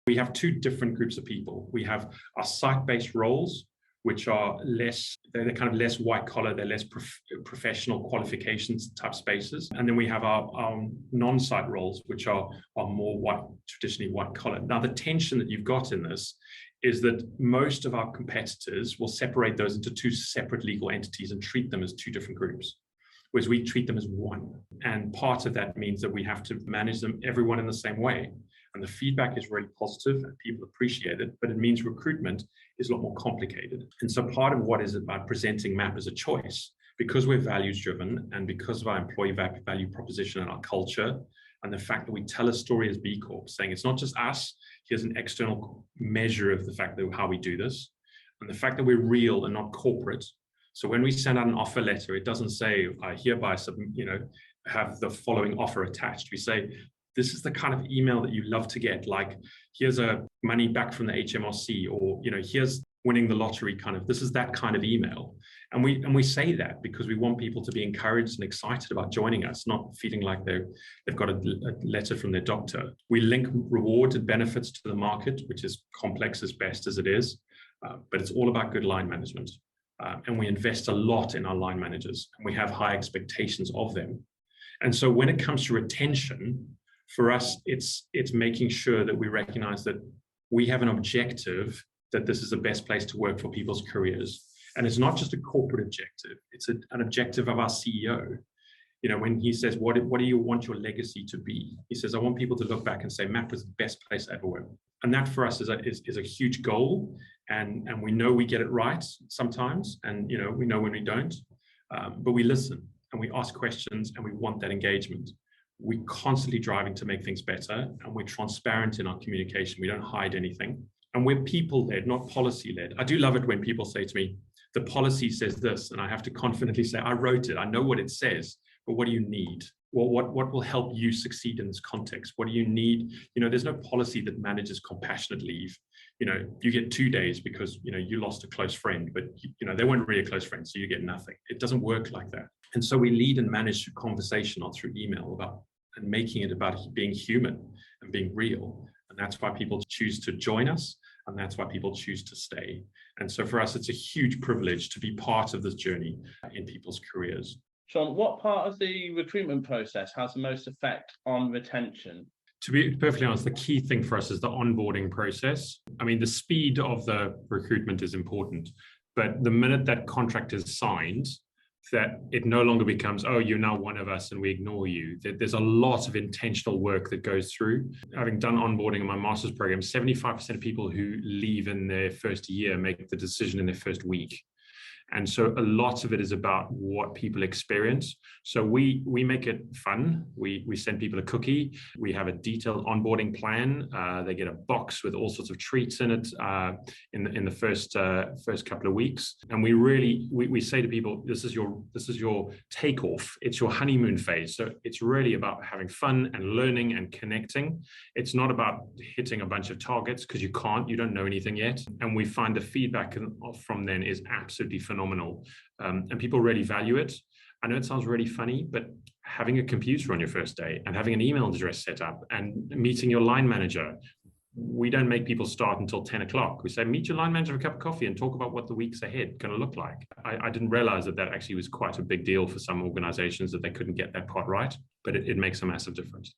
We have two different groups of people. We have our site-based roles, which are they're kind of less white collar, they're less professional qualifications type spaces. And then we have our non-site roles, which are more traditionally white collar. Now, the tension that you've got in this is that most of our competitors will separate those into two separate legal entities and treat them as two different groups, whereas we treat them as one. And part of that means that we have to manage them, everyone in the same way. And the feedback is really positive and people appreciate it, but it means recruitment is a lot more complicated. And so part of what is about presenting MAPP as a choice, because we're values driven and because of our employee value proposition and our culture, and the fact that we tell a story as B Corp, saying it's not just us, here's an external measure of the fact that how we do this, and the fact that we're real and not corporate. So when we send out an offer letter, it doesn't say, I hereby have the following offer attached. We say, this is the kind of email that you love to get, like, here's a money back from the HMRC, or, here's winning the lottery this is that kind of email. And we say that because we want people to be encouraged and excited about joining us, not feeling like they've got a letter from their doctor. We link rewards and benefits to the market, which is complex as best as it is, but it's all about good line management. And we invest a lot in our line managers, and we have high expectations of them. And so when it comes to retention, for us, it's making sure that we recognize that we have an objective that this is the best place to work for people's careers. And it's not just a corporate objective, it's an objective of our CEO. When he says, what do you want your legacy to be? He says, I want people to look back and say, MAPP was the best place I ever worked. And that for us is a huge goal. And we know we get it right sometimes, and we know when we don't, but we listen and we ask questions and we want that engagement. We're constantly driving to make things better, and we're transparent in our communication. We don't hide anything. And we're people-led, not policy-led. I do love it when people say to me, the policy says this, and I have to confidently say, I wrote it, I know what it says, but what do you need? Well, what will help you succeed in this context? What do you need? There's no policy that manages compassionate leave. You get 2 days because, you lost a close friend, but, they weren't really a close friend, so you get nothing. It doesn't work like that. And so we lead and manage through conversation or through email and making it about being human and being real. And that's why people choose to join us, and that's why people choose to stay. And so for us, it's a huge privilege to be part of this journey in people's careers. Sean, what part of the recruitment process has the most effect on retention? To be perfectly honest, the key thing for us is the onboarding process. I mean, the speed of the recruitment is important, but the minute that contract is signed, that it no longer becomes, oh, you're now one of us and we ignore you. There's a lot of intentional work that goes through. Having done onboarding in my master's program, 75% of people who leave in their first year make the decision in their first week. And so a lot of it is about what people experience. So we make it fun. We send people a cookie. We have a detailed onboarding plan. They get a box with all sorts of treats in it in the first couple of weeks. And we say to people, this is your takeoff. It's your honeymoon phase. So it's really about having fun and learning and connecting. It's not about hitting a bunch of targets, because you don't know anything yet. And we find the feedback from then is absolutely phenomenal. And people really value it. I know it sounds really funny, but having a computer on your first day and having an email address set up and meeting your line manager, we don't make people start until 10 o'clock. We say, meet your line manager for a cup of coffee and talk about what the weeks ahead going to look like. I didn't realize that actually was quite a big deal for some organizations, that they couldn't get that part right, but it makes a massive difference.